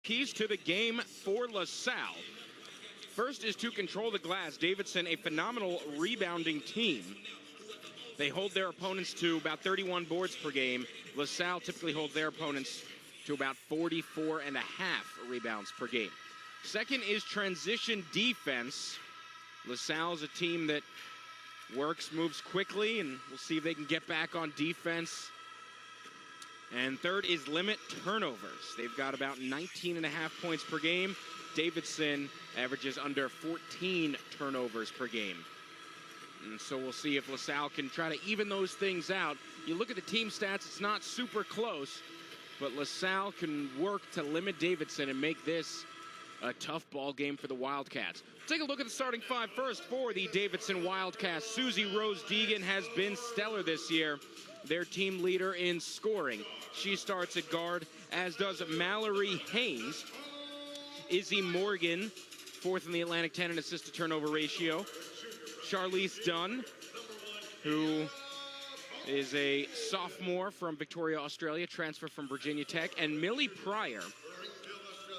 Keys to the game for LaSalle. First is to control the glass. Davidson, a phenomenal rebounding team. They hold their opponents to about 31 boards per game. LaSalle typically holds their opponents to about 44 and a half rebounds per game. Second is transition defense. LaSalle is a team that works, moves quickly, and we'll see if they can get back on defense. And third is limit turnovers. They've got about 19 and a half points per game. Davidson averages under 14 turnovers per game. And so we'll see if LaSalle can try to even those things out. You look at the team stats, it's not super close, but LaSalle can work to limit Davidson and make this a tough ball game for the Wildcats. Take a look at the starting five first for the Davidson Wildcats. Susie Rose Deegan has been stellar this year, their team leader in scoring. She starts at guard, as does Mallory Haynes. Izzy Morgan, fourth in the Atlantic 10 in assist to turnover ratio. Charlize Dunn, who is a sophomore from Victoria, Australia, transfer from Virginia Tech. And Millie Pryor,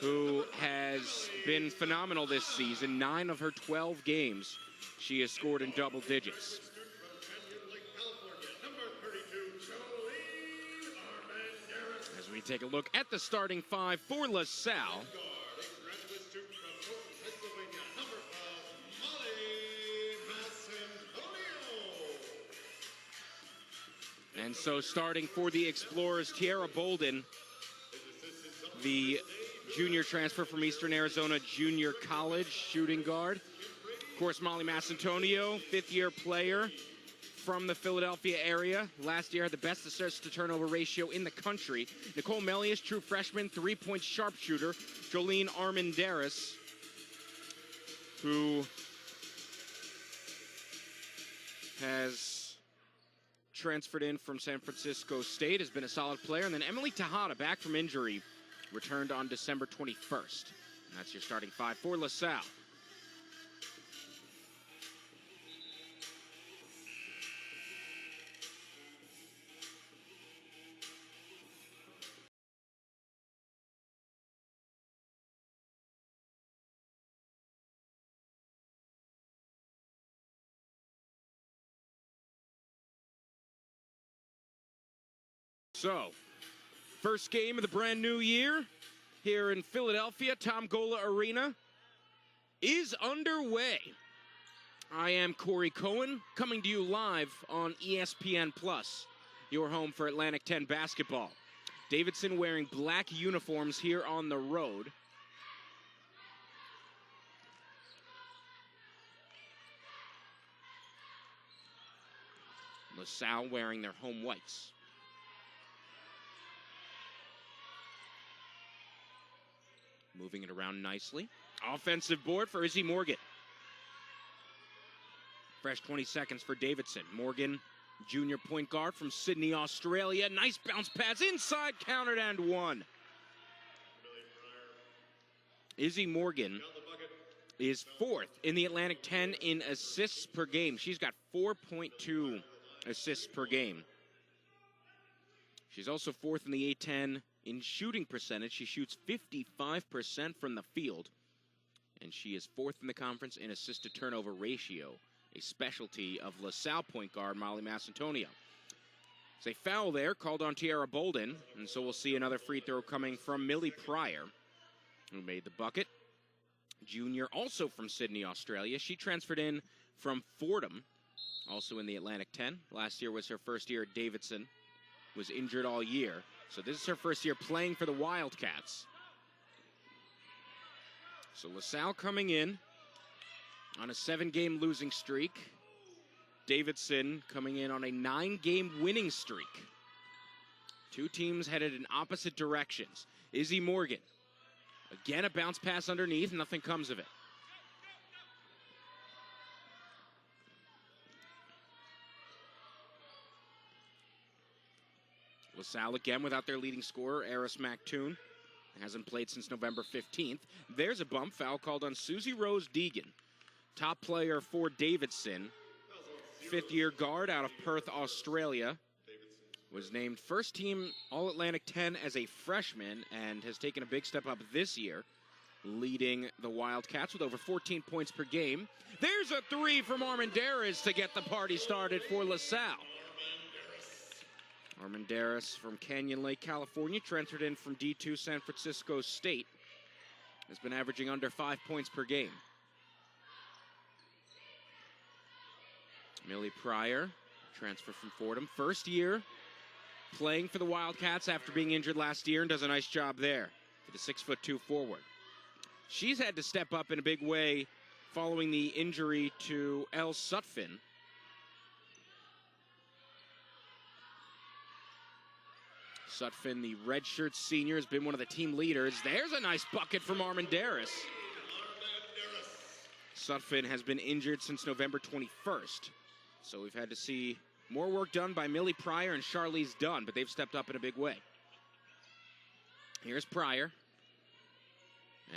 who has been phenomenal this season. 9 of her 12 games, she has scored in double digits. As we take a look at the starting five for LaSalle. And so starting for the Explorers, Tiara Bolden, the junior transfer from Eastern Arizona Junior College, shooting guard. Of course, Molly Masciantonio, fifth-year player from the Philadelphia area. Last year had the best assist-to-turnover ratio in the country. Nicole Melius, true freshman, three-point sharpshooter. Jolene Armandaris, who has transferred in from San Francisco State, has been a solid player. And then Emily Tejada, back from injury, returned on December 21st. And that's your starting five for LaSalle. So, first game of the brand new year here in Philadelphia, Tom Gola Arena, is underway. I am Corey Cohen, coming to you live on ESPN+, your home for Atlantic 10 basketball. Davidson wearing black uniforms here on the road. LaSalle wearing their home whites. Moving it around nicely. Offensive board for Izzy Morgan. Fresh 20 seconds for Davidson. Morgan, junior point guard from Sydney, Australia. Nice bounce pass inside, countered and one. Izzy Morgan is fourth in the Atlantic 10 in assists per game. She's got 4.2 assists per game. She's also fourth in the A10 in shooting percentage. She shoots 55% from the field. And she is fourth in the conference in assist-to-turnover ratio, a specialty of LaSalle point guard Molly Masciantonio. It's a foul there called on Tiara Bolden, and so we'll see another free throw coming from Millie Pryor, who made the bucket. Junior, also from Sydney, Australia. She transferred in from Fordham, also in the Atlantic 10. Last year was her first year at Davidson. Was injured all year. So this is her first year playing for the Wildcats. So LaSalle coming in on a 7-game losing streak. Davidson coming in on a 9-game winning streak. Two teams headed in opposite directions. Izzy Morgan. Again, a bounce pass underneath. Nothing comes of it. LaSalle again without their leading scorer, Eris MacToon. Hasn't played since November 15th. There's a bump foul called on Susie Rose Deegan. Top player for Davidson. Fifth-year guard out of Perth, Australia. was named first team All-Atlantic 10 as a freshman and has taken a big step up this year, leading the Wildcats with over 14 points per game. There's a three from Armendariz to get the party started for LaSalle. Armendariz from Canyon Lake, California, transferred in from D2 San Francisco State, has been averaging under 5 points per game. Millie Pryor, transfer from Fordham, first year playing for the Wildcats after being injured last year, and does a nice job there for the 6'2" forward. She's had to step up in a big way following the injury to Elle Sutphin. Sutphin, the redshirt senior, has been one of the team leaders. There's a nice bucket from Armendariz. Sutphin has been injured since November 21st. So we've had to see more work done by Millie Pryor and Charlize Dunn, but they've stepped up in a big way. Here's Pryor.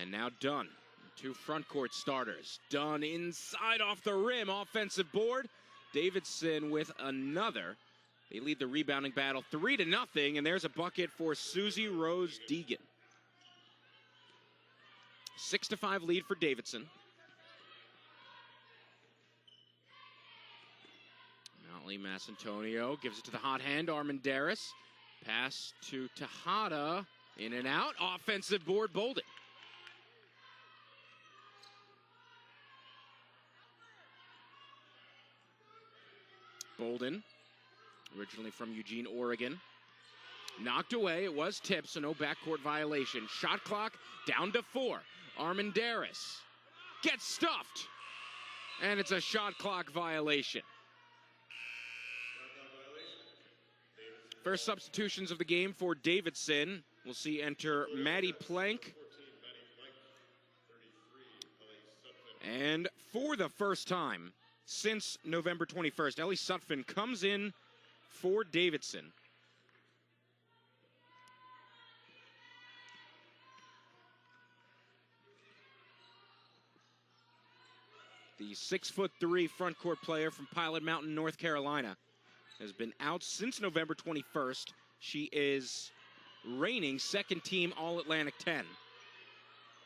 And now Dunn. Two front court starters. Dunn inside off the rim. Offensive board. Davidson with another. They lead the rebounding battle 3-0, and there's a bucket for Susie Rose Deegan. 6-5 lead for Davidson. Motley Masciantonio gives it to the hot hand, Armendariz. Pass to Tejada. In and out. Offensive board, Bolden. Bolden, originally from Eugene, Oregon. Knocked away. It was tipped, so no backcourt violation. Shot clock down to 4. Armendariz gets stuffed. And it's a shot clock violation. First substitutions of the game for Davidson. We'll see enter Maddie Plank. And for the first time since November 21st, Ellie Sutphin comes in for Davidson. The 6'3" front court player from Pilot Mountain, North Carolina, has been out since November 21st. She is reigning second team All-Atlantic 10.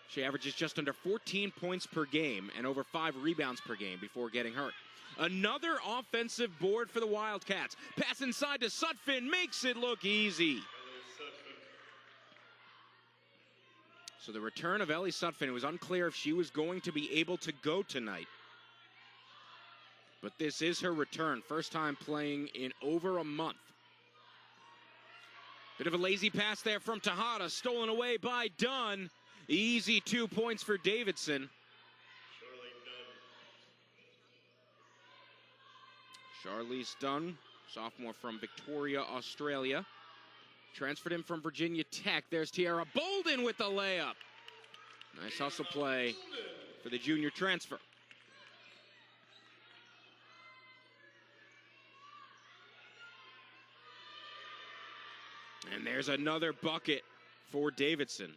She averages just under 14 points per game and over 5 rebounds per game before getting hurt. Another offensive board for the Wildcats. Pass inside to Sutphin, makes it look easy. So the return of Ellie Sutphin, it was unclear if she was going to be able to go tonight. But this is her return. First time playing in over a month. Bit of a lazy pass there from Tejada. Stolen away by Dunn. Easy 2 points for Davidson. Charlize Dunn, sophomore from Victoria, Australia. Transferred in from Virginia Tech. There's Tiara Bolden with the layup. Nice hustle play for the junior transfer. And there's another bucket for Davidson.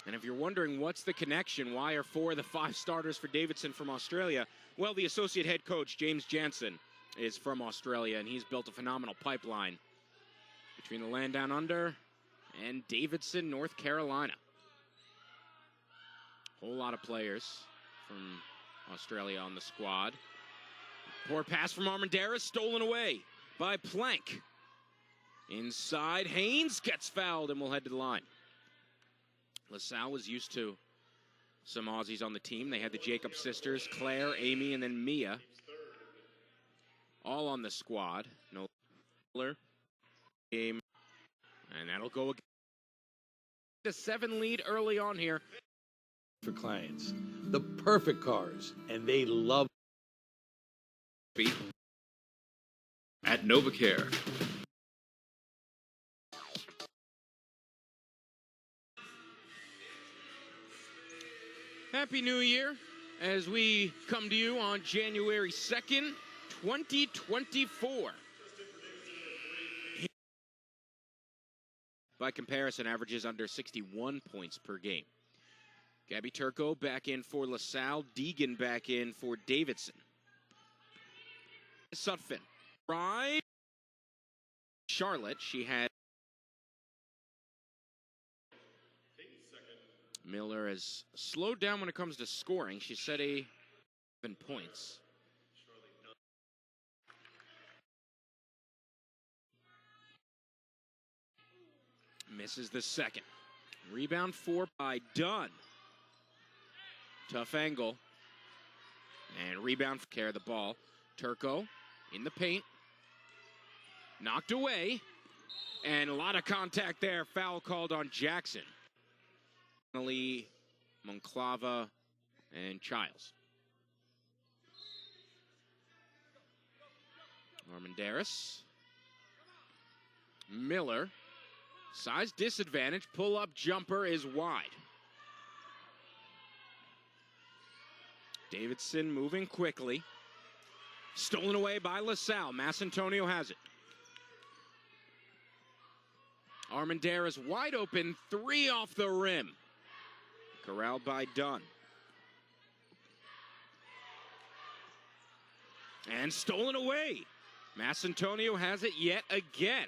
And if you're wondering what's the connection, why are 4 of the 5 starters for Davidson from Australia? Well, the associate head coach, James Jansen, is from Australia, and he's built a phenomenal pipeline between the land down under and Davidson, North Carolina. Whole lot of players from Australia on the squad. Poor pass from Armendariz, stolen away by Plank. Inside, Haynes gets fouled and will head to the line. LaSalle was used to some Aussies on the team. They had the Jacobs sisters, Claire, Amy, and then Mia, all on the squad. No game, and that'll go again. The 7 lead early on here. For clients, the perfect cars, and they love at NovaCare. Happy New Year as we come to you on January 2nd, 2024. By comparison, averages under 61 points per game. Gabby Turco back in for LaSalle. Deegan back in for Davidson. Sutphin Right. Charlotte, she had Miller has slowed down when it comes to scoring. She set 7 points. Misses the second. Rebound 4 by Dunn. Tough angle. And rebound for care of the ball. Turco in the paint. Knocked away. And a lot of contact there. Foul called on Jackson. Finally, Monclava and Childs. Armendaris. Miller. Size disadvantage. Pull-up jumper is wide. Davidson moving quickly. Stolen away by LaSalle. MASCIANTONIO has it. Armendaris wide open. 3 off the rim. Corralled by Dunn. And stolen away. MASCIANTONIO has it yet again.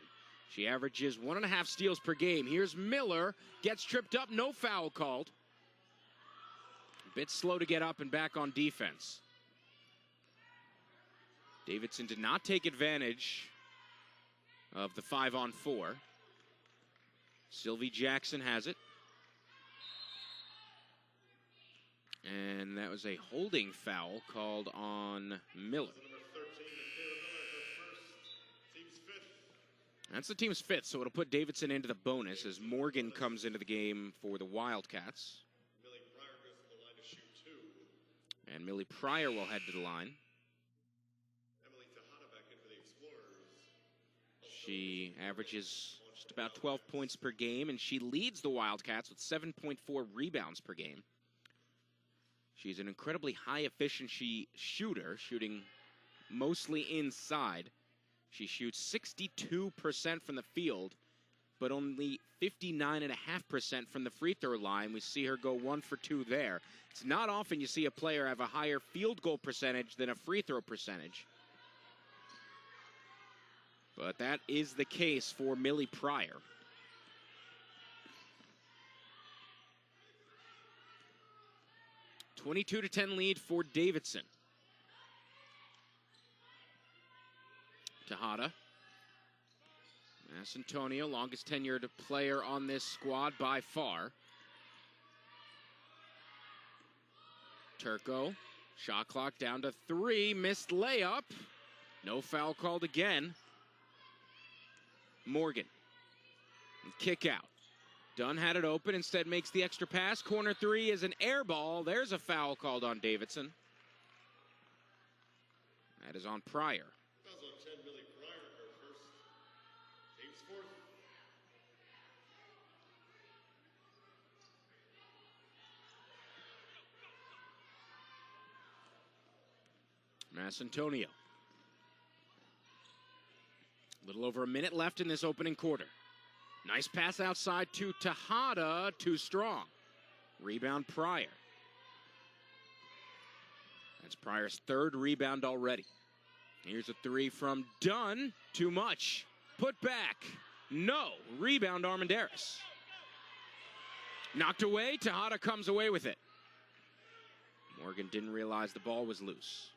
She averages 1.5 steals per game. Here's Miller. Gets tripped up. No foul called. A bit slow to get up and back on defense. Davidson did not take advantage of the 5-on-4. Sylvie Jackson has it. And that was a holding foul called on Miller. That's the team's 5th, so it'll put Davidson into the bonus as Morgan comes into the game for the Wildcats. Millie Pryor goes to the line to shoot 2. And Millie Pryor will head to the line. Emily Tejada back in for the Explorers. She averages just about 12 points per game, and she leads the Wildcats with 7.4 rebounds per game. She's an incredibly high-efficiency shooter, shooting mostly inside. She shoots 62% from the field, but only 59.5% from the free throw line. We see her go 1 for 2 there. It's not often you see a player have a higher field goal percentage than a free throw percentage. But that is the case for Millie Pryor. A 22-10 lead for Davidson. Tejada. MASCIANTONIO, longest tenured player on this squad by far. Turco, shot clock down to 3, missed layup. No foul called again. Morgan, kick out. Dunn had it open, instead makes the extra pass. Corner 3 is an air ball. There's a foul called on Davidson. That is on Pryor. Fouls on 10, Millie Pryor, her first. Team's 4th. MASCIANTONIO. A little over a minute left in this opening quarter. Nice pass outside to Tejada, too strong. Rebound Pryor. That's Pryor's 3rd rebound already. Here's a 3 from Dunn, too much. Put back, no. Rebound Armendaris. Knocked away, Tejada comes away with it. Morgan didn't realize the ball was loose.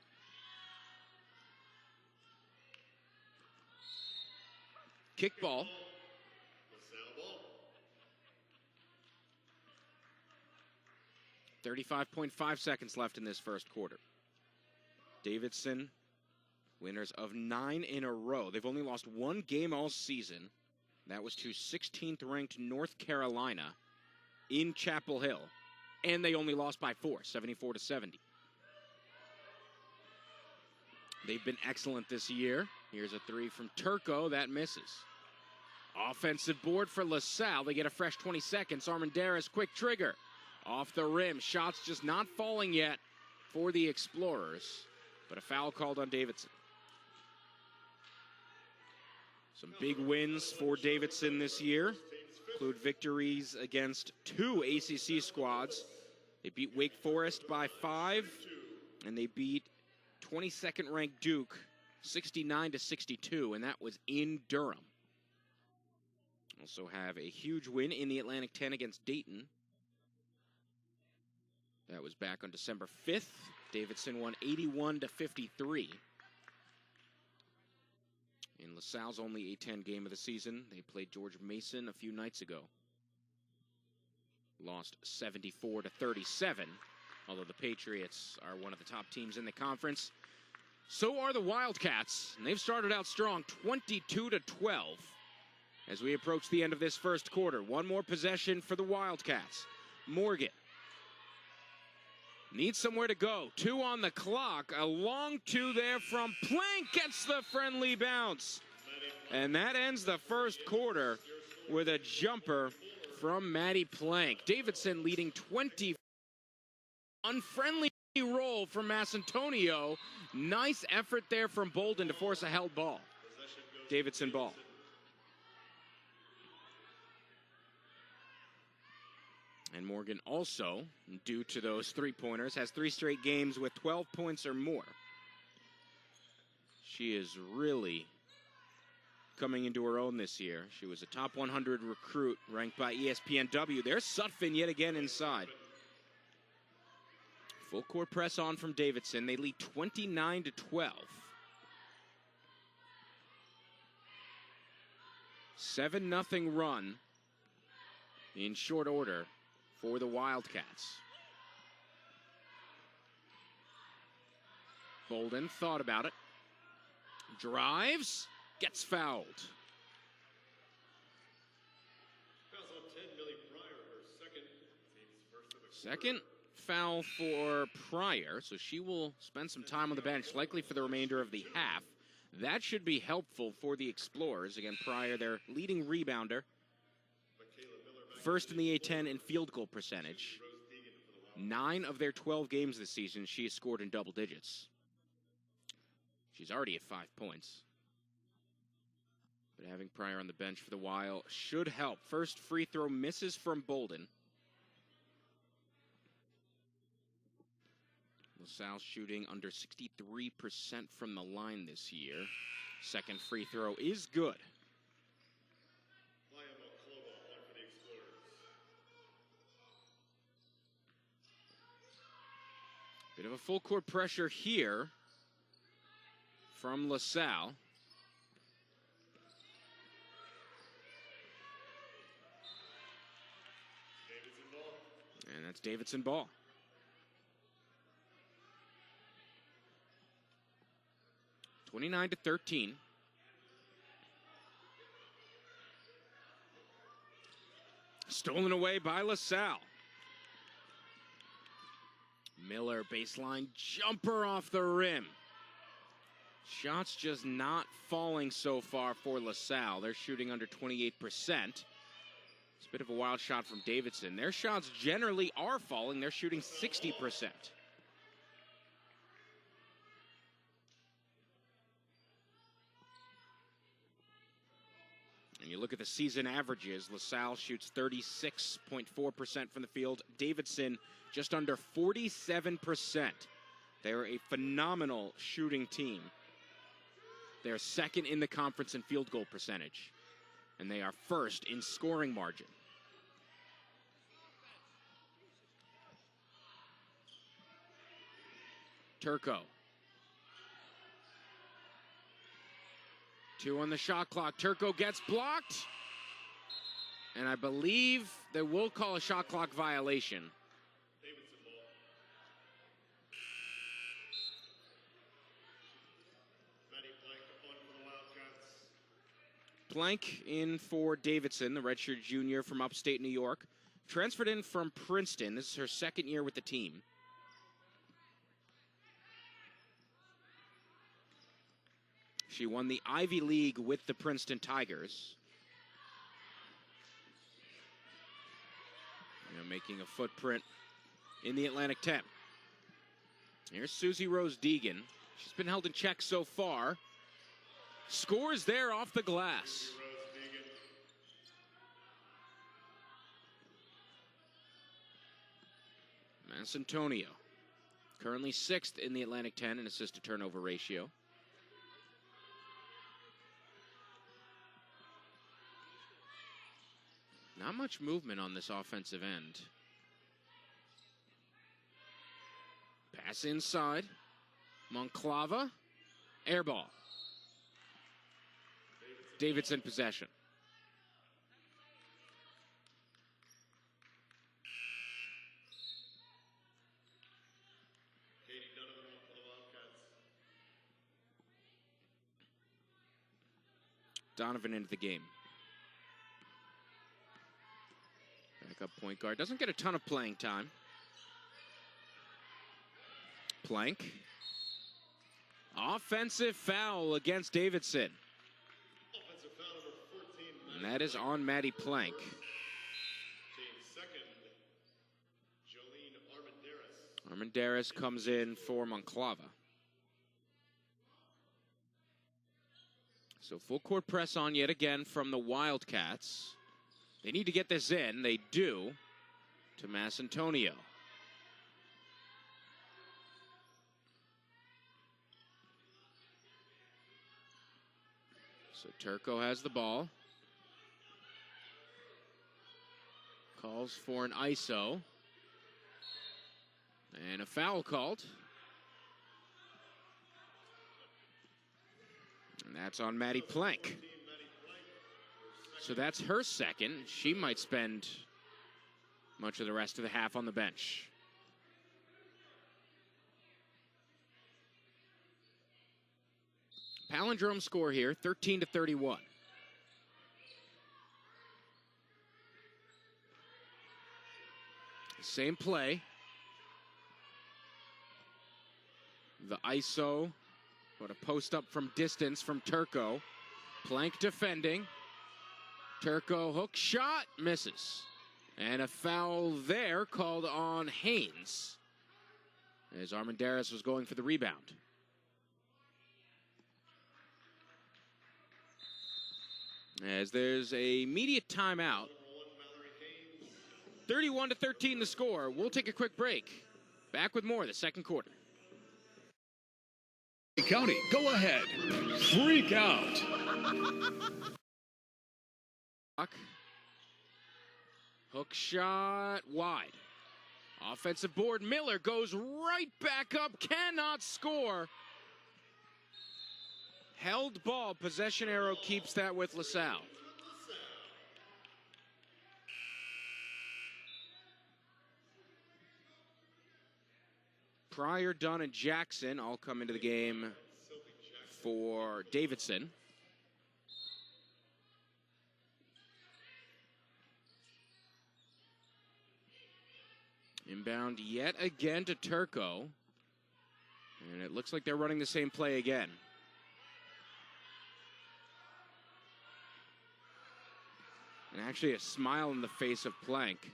Kickball. 35.5 seconds left in this first quarter. Davidson, winners of 9 in a row. They've only lost 1 game all season. That was to 16th ranked North Carolina in Chapel Hill. And they only lost by 4, 74-70. They've been excellent this year. Here's a 3 from Turco, that misses. Offensive board for LaSalle. They get a fresh 20 seconds. Armendaris, quick trigger. Off the rim. Shots just not falling yet for the Explorers. But a foul called on Davidson. Some big wins for Davidson this year. Include victories against 2 ACC squads. They beat Wake Forest by 5. And they beat 22nd ranked Duke 69-62, and that was in Durham. Also have a huge win in the Atlantic 10 against Dayton. That was back on December 5th. Davidson won 81-53. In LaSalle's only A-10 game of the season, they played George Mason a few nights ago. Lost 74-37, although the Patriots are one of the top teams in the conference. So are the Wildcats, and they've started out strong, 22-12. As we approach the end of this first quarter, one more possession for the Wildcats. Morgan needs somewhere to go. 2 on the clock. A long 2 there from Plank. Gets the friendly bounce. And that ends the first quarter with a jumper from Maddie Plank. Davidson leading 20. Unfriendly roll from MASCIANTONIO. Nice effort there from Bolden to force a held ball. Davidson ball. And Morgan also, due to those three-pointers, has 3 straight games with 12 points or more. She is really coming into her own this year. She was a top 100 recruit ranked by ESPNW. There's Sutphin yet again inside. Full court press on from Davidson. They lead 29-12. 7-0 run in short order for the Wildcats. Bolden thought about it. Drives, gets fouled. Fouls on 10, Millie Pryor, her second. Team's first of the Second foul for Pryor, so she will spend some time on the bench, likely for the remainder of the half. That should be helpful for the Explorers. Again, Pryor, their leading rebounder. First in the A-10 in field goal percentage. 9 of their 12 games this season, she has scored in double digits. She's already at 5 points. But having Pryor on the bench for the while should help. First free throw misses from Bolden. LaSalle shooting under 63% from the line this year. Second free throw is good. Bit of a full court pressure here from LaSalle. And that's Davidson ball. (29-13). Stolen away by LaSalle. Miller, baseline jumper off the rim. Shots just not falling so far for LaSalle. They're shooting under 28%. It's a bit of a wild shot from Davidson. Their shots generally are falling. They're shooting 60%. And you look at the season averages, LaSalle shoots 36.4% from the field. Davidson just under 47%. They're a phenomenal shooting team. They're second in the conference in field goal percentage. And they are first in scoring margin. Turco. 2 on the shot clock. Turco gets blocked. And I believe they will call a shot clock violation. Davidson ball. Maddie Plank up on for the Wildcats. Plank in for Davidson, the redshirt junior from upstate New York. Transferred in from Princeton. This is her second year with the team. She won the Ivy League with the Princeton Tigers. Making a footprint in the Atlantic 10. Here's Susie Rose Deegan. She's been held in check so far. Scores there off the glass. MASCIANTONIO, currently 6th in the Atlantic 10 in assist to turnover ratio. Not much movement on this offensive end. Pass inside. Monclava. Air ball. Davidson possession. Donovan into the game. Backup point guard. Doesn't get a ton of playing time. Plank. Offensive foul against Davidson. Offensive foul number 14. And that is on Matty Plank. Team second, Jolene Armendariz. Armendariz comes in for Monclava. So full court press on yet again from the Wildcats. They need to get this in. They do. To MASCIANTONIO. So Turco has the ball. Calls for an ISO. And a foul called. And that's on Matty Plank. So that's her second. She might spend much of the rest of the half on the bench. Palindrome score here, 13-31. Same play. The ISO. What a post up from distance from Turco. Plank defending. Turco hook shot, misses. And a foul there called on Haynes, as Armendariz was going for the rebound. As there's a immediate timeout. 31-13 the score. We'll take a quick break. Back with more of the second quarter. County, go ahead. Freak out. Hook shot wide. Offensive board. Miller goes right back up. Cannot score. Held ball. Possession arrow keeps that with LaSalle. Pryor, Dunn, and Jackson all come into the game for Davidson. Inbound yet again to Turco. And it looks like they're running the same play again. And actually a smile in the face of Plank.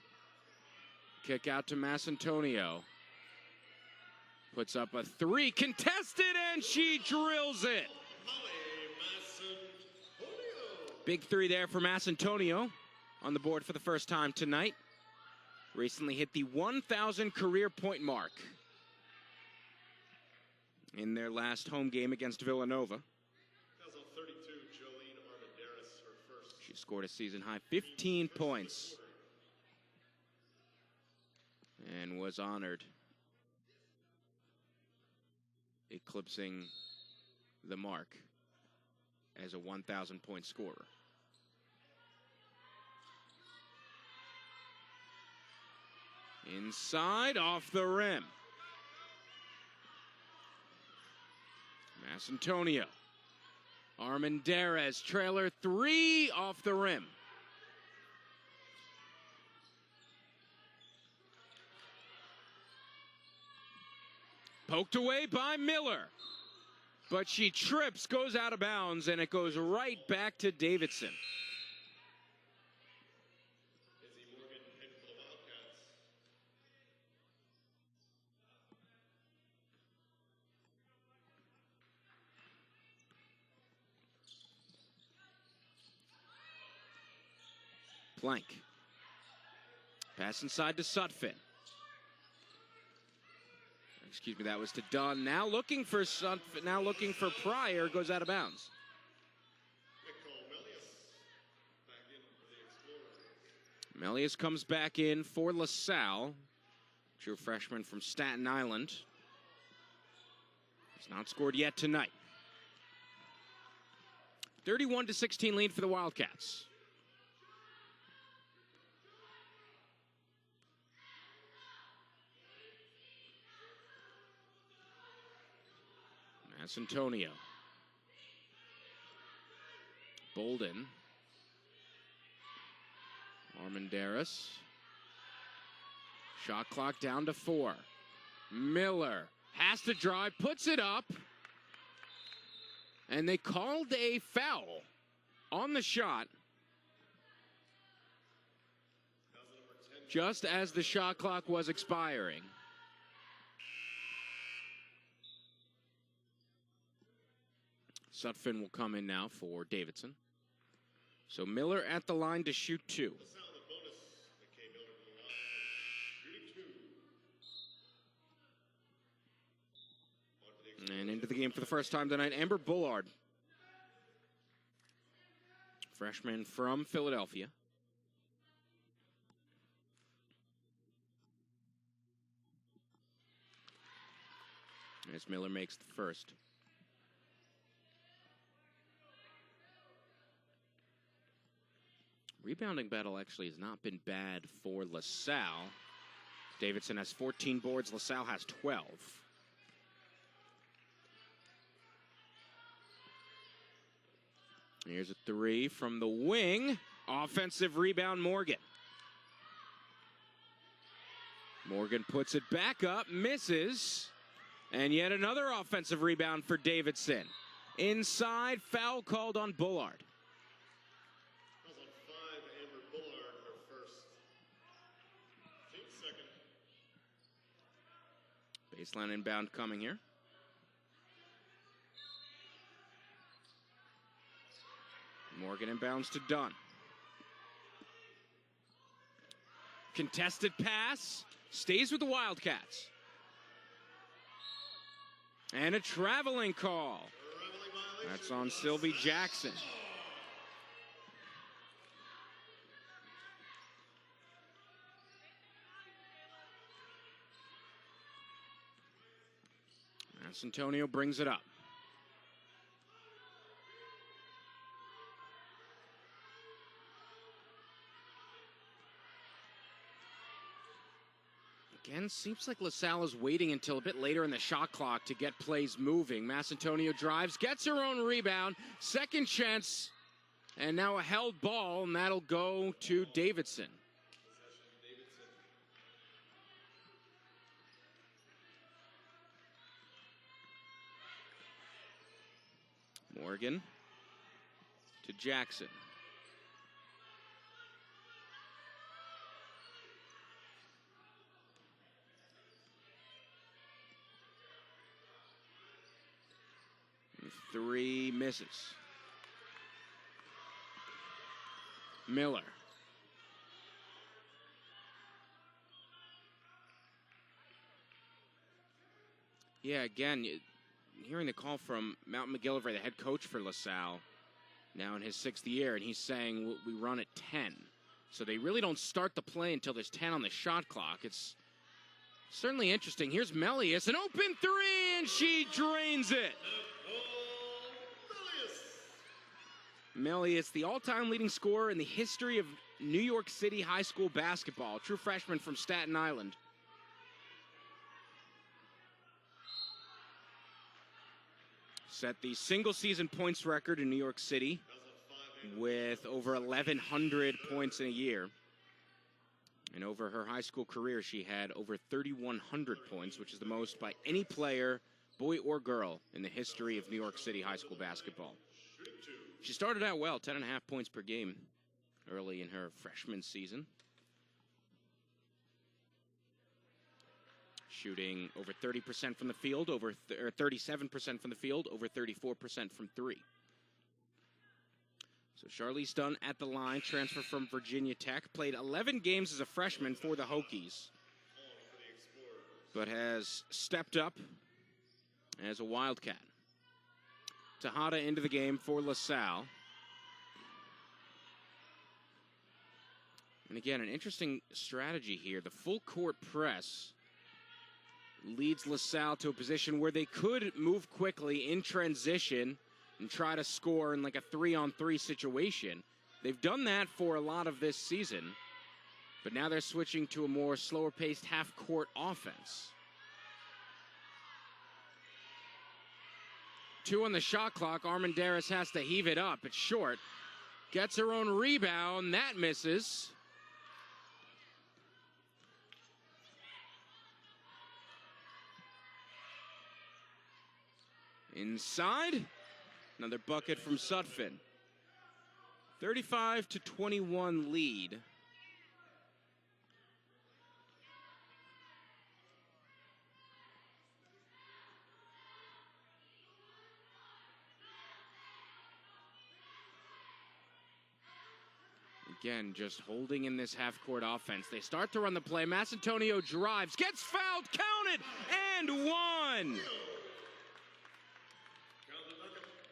Kick out to MASCIANTONIO. Puts up a three, contested, and she drills it. Big three there for MASCIANTONIO on the board for the first time tonight. Recently hit the 1,000 career point mark in their last home game against Villanova. 32, Jolene Armendariz, her first. She scored a season-high 15 points and was honored, eclipsing the mark as a 1,000-point scorer. Inside, off the rim. MASCIANTONIO. Armendariz, trailer three, off the rim. Poked away by Miller. But she trips, goes out of bounds, and it goes right back to Davidson. Plank. Pass inside to Sutphin. Excuse me, that was to Dunn. Now looking for Sutphin, now looking for Pryor, goes out of bounds. Melius comes back in for LaSalle. True freshman from Staten Island. He's not scored yet tonight. 31-16 lead for the Wildcats. MASCIANTONIO. Bolden. Armendariz. Shot clock down to 4. Miller has to drive, puts it up. And they called a foul on the shot just as the shot clock was expiring. Sutphin will come in now for Davidson. So Miller at the line to shoot 2. And into the game for the first time tonight, Amber Bullard. Freshman from Philadelphia. As Miller makes the first. Rebounding battle actually has not been bad for LaSalle. Davidson has 14 boards, LaSalle has 12. Here's a 3 from the wing. Offensive rebound, Morgan. Morgan puts it back up, misses. And yet another offensive rebound for Davidson. Inside, foul called on Bullard. Fouls on 5, Amber Bullard, her first. Team second. Baseline inbound coming here. Morgan inbounds to Dunn. Contested pass. Stays with the Wildcats. And a traveling call. That's on Sylvie Jackson. MASCIANTONIO brings it up. Again, seems like LaSalle is waiting until a bit later in the shot clock to get plays moving. MASCIANTONIO drives, gets her own rebound, second chance, and now a held ball, and that'll go to Davidson. Morgan to Jackson. Three misses. Miller. Yeah, again, hearing the call from Mountain McGillivray, the head coach for LaSalle, now in his 6th year, and he's saying we run at 10. So they really don't start the play until there's 10 on the shot clock. It's certainly interesting. Here's Melius, an open 3, and she drains it. Melius, the all-time leading scorer in the history of New York City high school basketball. True freshman from Staten Island. Set the single-season points record in New York City with over 1,100 points in a year. And over her high school career, she had over 3,100 points, which is the most by any player, boy or girl, in the history of New York City high school basketball. She started out well, 10.5 points per game early in her freshman season. Shooting over 30% from the field, over 37% from the field, over 34% from 3. So Charlize Dunn at the line, transfer from Virginia Tech, played 11 games as a freshman for the Hokies, but has stepped up as a Wildcat. Tejada into the game for LaSalle. And again, an interesting strategy here. The full court press leads LaSalle to a position where they could move quickly in transition and try to score in like a 3-on-3 situation. They've done that for a lot of this season, but now they're switching to a more slower-paced half-court offense. 2 on the shot clock. Armendariz has to heave it up. It's short. Gets her own rebound. That misses. Inside. Another bucket from Sutphin. 35-21 lead. Again, just holding in this half-court offense. They start to run the play. Masciantonio drives, gets fouled, counted, and one.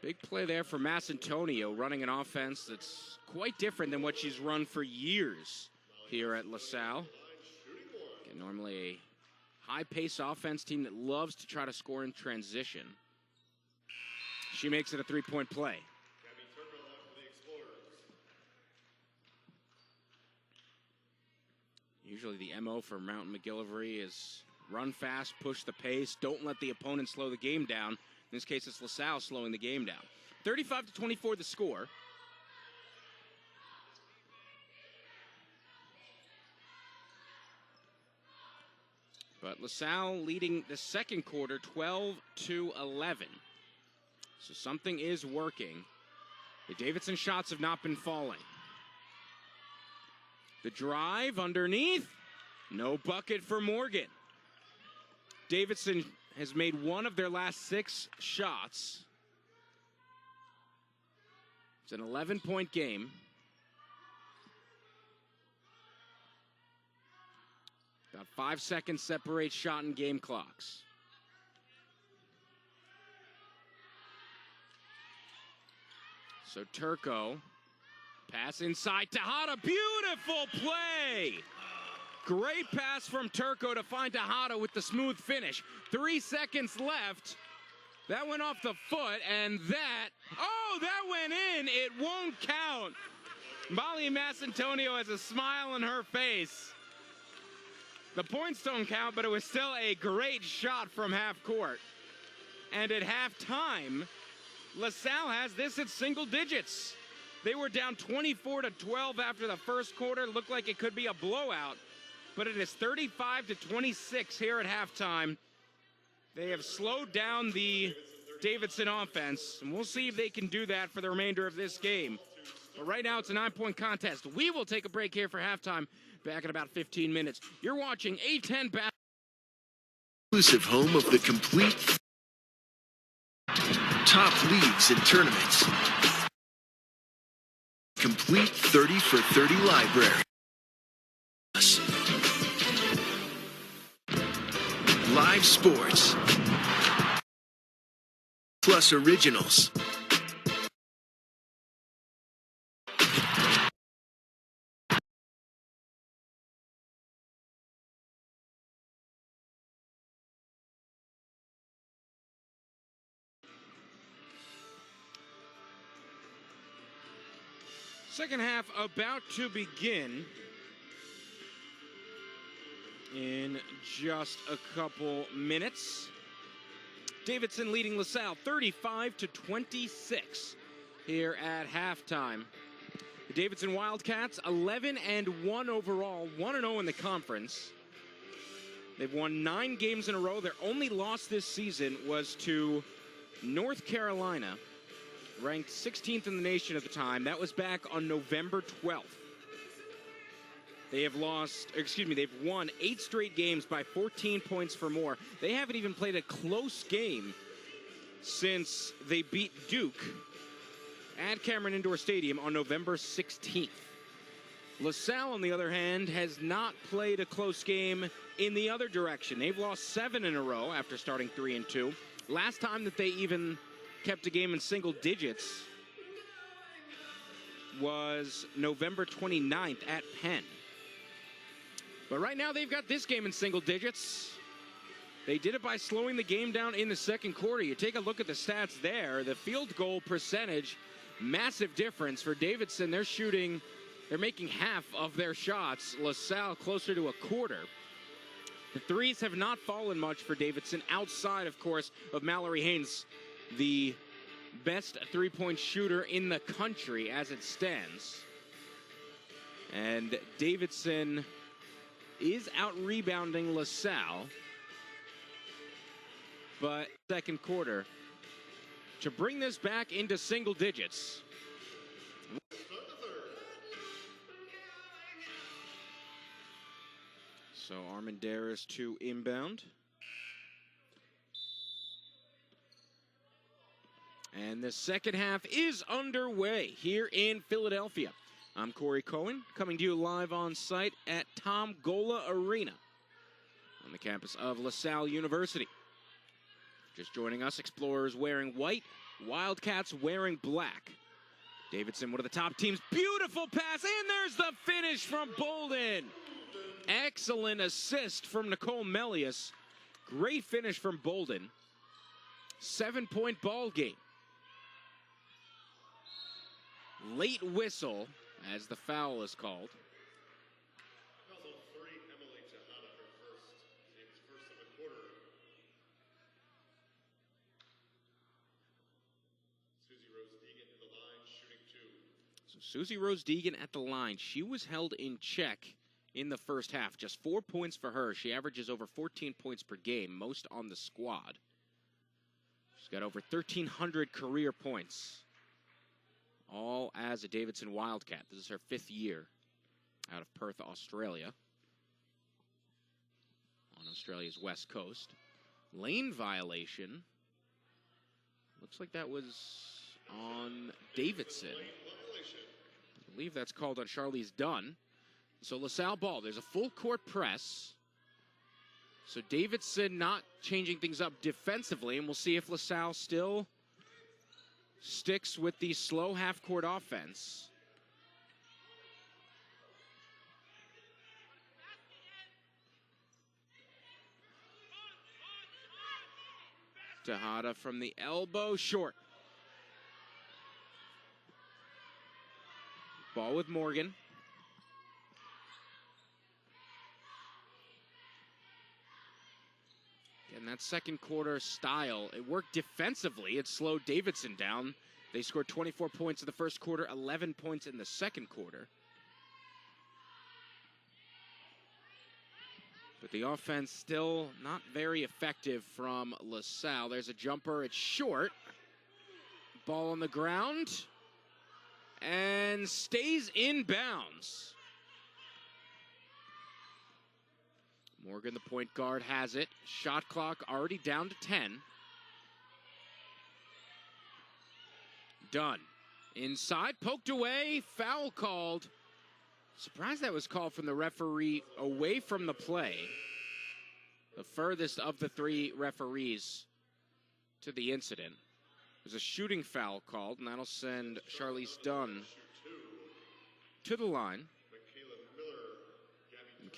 Big play there for Masciantonio, running an offense that's quite different than what she's run for years here at LaSalle. Again, normally a high-pace offense team that loves to try to score in transition. She makes it a three-point play. Usually the MO for Mountain McGillivray is run fast, push the pace, don't let the opponent slow the game down. In this case, it's LaSalle slowing the game down. 35-24 the score. But LaSalle leading the second quarter 12-11. So something is working. The Davidson shots have not been falling. The drive underneath. No bucket for Morgan. Davidson has made one of their last 6 shots. It's an 11-point game. About 5 seconds separate shot and game clocks. So Turco, pass inside Tejada, beautiful play! Great pass from Turco to find Tejada with the smooth finish. 3 seconds left. That went off the foot, and that went in. It won't count. Molly Masciantonio has a smile on her face. The points don't count, but it was still a great shot from half court. And at halftime, LaSalle has this at single digits. They were down 24-12 after the first quarter. Looked like it could be a blowout, but it is 35-26 here at halftime. They have slowed down the Davidson offense, and we'll see if they can do that for the remainder of this game. But right now, it's a 9-point contest. We will take a break here for halftime. Back in about 15 minutes. You're watching A10 Basketball. Exclusive home of the complete top leagues and tournaments. Complete 30 for 30 library. Live sports. Plus originals. Second half about to begin in just a couple minutes. Davidson leading LaSalle 35-26 here at halftime. The Davidson Wildcats 11-1 overall, 1-0 in the conference. They've won 9 games in a row. Their only loss this season was to North Carolina, ranked 16th in the nation at the time. That was back on November 12th. They've won 8 straight games by 14 points or more. They haven't even played a close game since they beat Duke at Cameron Indoor Stadium on November 16th. LaSalle, on the other hand, has not played a close game in the other direction. They've lost 7 in a row after starting 3-2. Last time that they even kept a game in single digits was November 29th at Penn. But right now they've got this game in single digits. They did it by slowing the game down in the second quarter. You take a look at the stats there. The field goal percentage, massive difference for Davidson. They're making half of their shots. LaSalle closer to a quarter. The threes have not fallen much for Davidson outside, of course, of Mallory Haynes, the best three-point shooter in the country as it stands. And Davidson is out-rebounding LaSalle. But second quarter to bring this back into single digits. So Armendariz to inbound. And the second half is underway here in Philadelphia. I'm Corey Cohen, coming to you live on site at Tom Gola Arena on the campus of LaSalle University. Just joining us, Explorers wearing white, Wildcats wearing black. Davidson, one of the top teams. Beautiful pass, and there's the finish from Bolden. Excellent assist from Nicole Melius. Great finish from Bolden. 7-point ball game. Late whistle as the foul is called. Foul on 3, Emily Tejada, her first. Team's first of the quarter. Susie Rose Deegan in the line, shooting 2. So Susie Rose Deegan at the line. She was held in check in the first half. Just 4 points for her. She averages over 14 points per game, most on the squad. She's got over 1,300 career points, all as a Davidson Wildcat. This is her 5th year out of Perth, Australia, on Australia's west coast. Lane violation. Looks like that was on Davidson. I believe that's called on Charlize Dunn. So LaSalle ball. There's a full court press. So Davidson not changing things up defensively, and we'll see if LaSalle still sticks with the slow half-court offense. Tejada from the elbow, short. Ball with Morgan. And that second quarter style, it worked defensively. It slowed Davidson down. They scored 24 points in the first quarter, 11 points in the second quarter. But the offense still not very effective from LaSalle. There's a jumper, it's short. Ball on the ground and stays in bounds. Morgan, the point guard, has it. Shot clock already down to 10. Dunn. Inside, poked away, foul called. Surprised that was called from the referee away from the play. The furthest of the 3 referees to the incident. There's a shooting foul called, and that'll send Charlize Dunn to the line.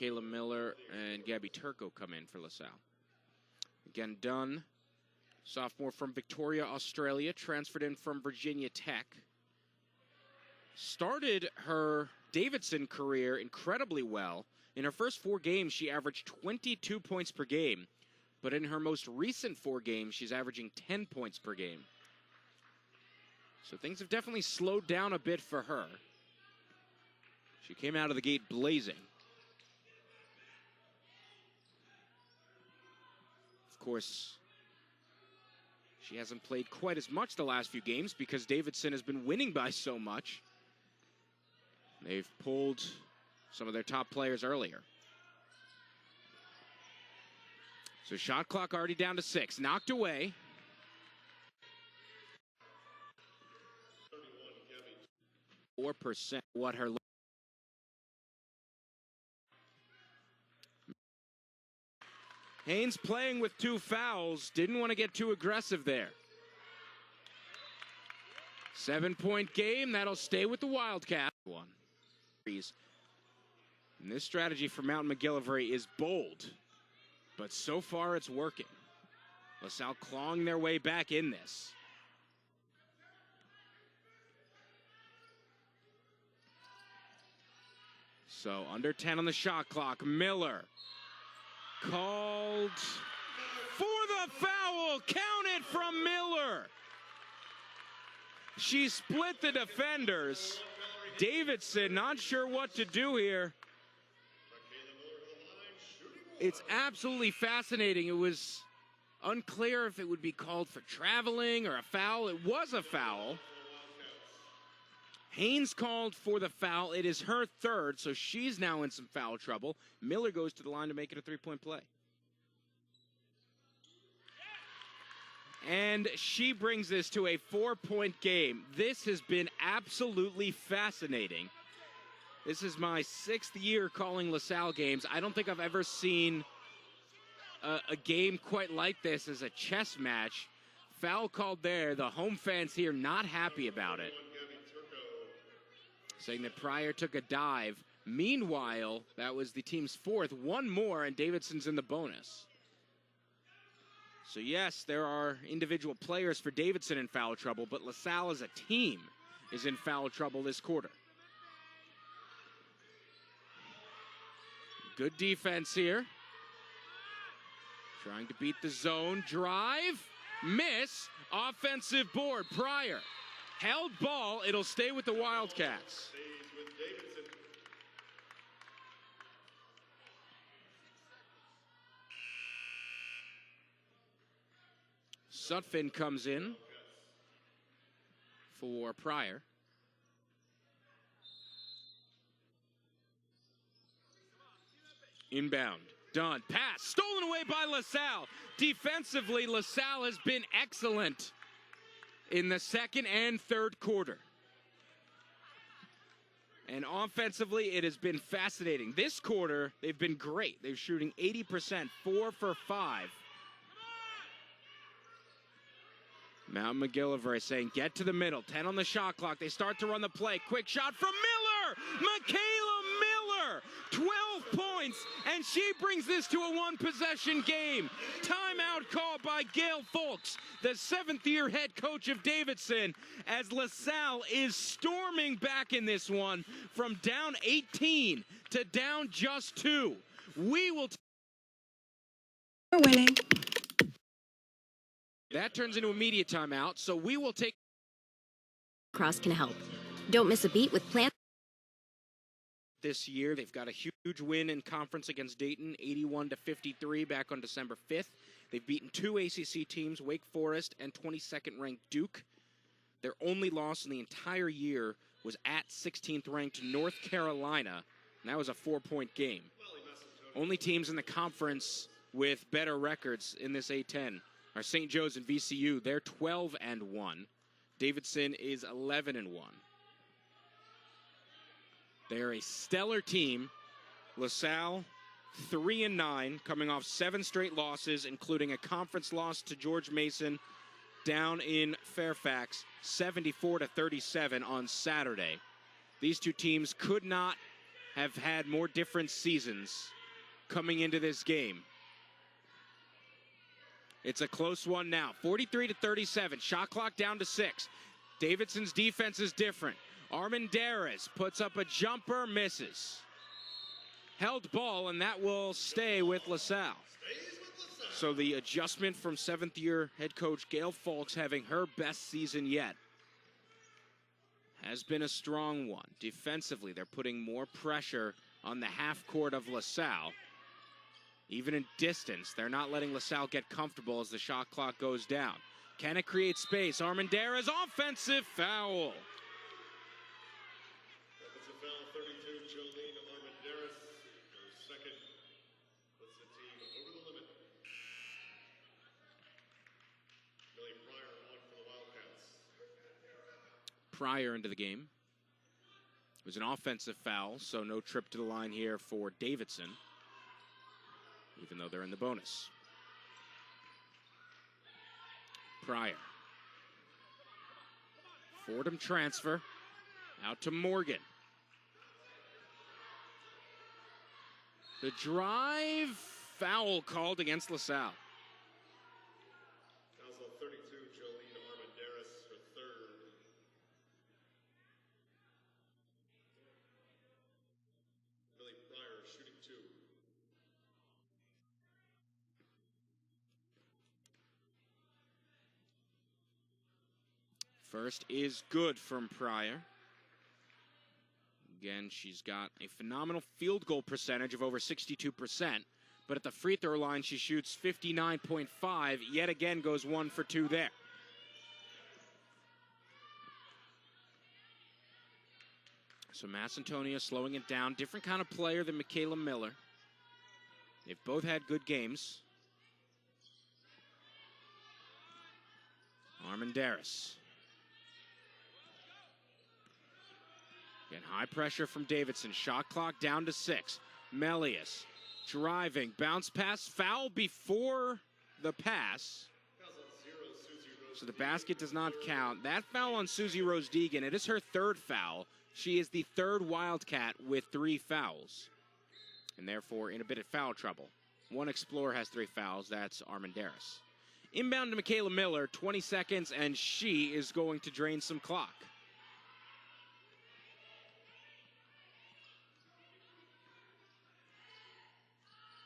Kayla Miller and Gabby Turco come in for LaSalle. Again, Dunn, sophomore from Victoria, Australia, transferred in from Virginia Tech. Started her Davidson career incredibly well. In her first 4 games, she averaged 22 points per game. But in her most recent 4 games, she's averaging 10 points per game. So things have definitely slowed down a bit for her. She came out of the gate blazing. Of course, she hasn't played quite as much the last few games because Davidson has been winning by so much. They've pulled some of their top players earlier. So shot clock already down to 6. Knocked away. 4% what her... Haynes playing with 2 fouls. Didn't want to get too aggressive there. 7-point game. That'll stay with the Wildcats. And this strategy for Mountain McGillivray is bold, but so far it's working. LaSalle clawing their way back in this. So under 10 on the shot clock. Miller called for the foul. Count it from Miller. She split the defenders. Davidson not sure what to do here. It's absolutely fascinating. It was unclear if it would be called for traveling or a foul. It was a foul. Haynes called for the foul. It is her third, so she's now in some foul trouble. Miller goes to the line to make it a three-point play. And she brings this to a 4-point game. This has been absolutely fascinating. This is my 6th year calling LaSalle games. I don't think I've ever seen a game quite like this as a chess match. Foul called there. The home fans here not happy about it, saying that Pryor took a dive. Meanwhile, that was the team's 4th. One more, and Davidson's in the bonus. So yes, there are individual players for Davidson in foul trouble, but LaSalle as a team is in foul trouble this quarter. Good defense here. Trying to beat the zone. Drive. Miss. Offensive board. Pryor. Held ball. It'll stay with the Wildcats. Sutphin comes in for Pryor. Inbound. Done. Pass. Stolen away by LaSalle. Defensively, LaSalle has been excellent in the second and third quarter. And offensively, it has been fascinating. This quarter, they've been great. They're shooting 80%, 4 for 5. Mountain McGillivray saying, get to the middle. 10 on the shot clock. They start to run the play. Quick shot from Miller. Michaela Miller. 12 points, and she brings this to a one-possession game. Timeout called by Gail Folks, the 7th-year head coach of Davidson, as LaSalle is storming back in this one from down 18 to down just 2. We will... We're winning. That turns into immediate timeout, so we will take... Cross can help. Don't miss a beat with Plant. This year, they've got a huge win in conference against Dayton, 81-53 back on December 5th. They've beaten 2 ACC teams, Wake Forest and 22nd-ranked Duke. Their only loss in the entire year was at 16th-ranked North Carolina, and that was a 4-point game. Only teams in the conference with better records in this A10 are St. Joe's and VCU. They're 12-1. Davidson is 11-1. They're a stellar team. LaSalle, 3-9, coming off 7 straight losses, including a conference loss to George Mason down in Fairfax, 74-37 on Saturday. These two teams could not have had more different seasons coming into this game. It's a close one now, 43-37, shot clock down to 6. Davidson's defense is different. Armendariz puts up a jumper, misses. Held ball, and that will stay with LaSalle. So the adjustment from 7th-year head coach Gail Folks, having her best season yet, has been a strong one. Defensively, they're putting more pressure on the half court of LaSalle. Even in distance, they're not letting LaSalle get comfortable as the shot clock goes down. Can it create space? Armendariz, offensive foul. Pryor into the game. It was an offensive foul, so no trip to the line here for Davidson, even though they're in the bonus. Pryor. Fordham transfer. Out to Morgan. The drive, foul called against LaSalle. Foul 32, Jolene Armendariz, her third. Millie Pryor shooting 2. First is good from Pryor. Again, she's got a phenomenal field goal percentage of over 62%, but at the free throw line, she shoots 59.5, yet again goes 1 for 2 there. So MASCIANTONIO slowing it down. Different kind of player than Michaela Miller. They've both had good games. Armendariz. Again, high pressure from Davidson. Shot clock down to 6. Melius driving. Bounce pass. Foul before the pass. So the basket does not count. That foul on Susie Rose Deegan, it is her third foul. She is the third Wildcat with 3 fouls. And therefore in a bit of foul trouble. One Explorer has 3 fouls. That's Armendariz. Inbound to Michaela Miller. 20 seconds, and she is going to drain some clock.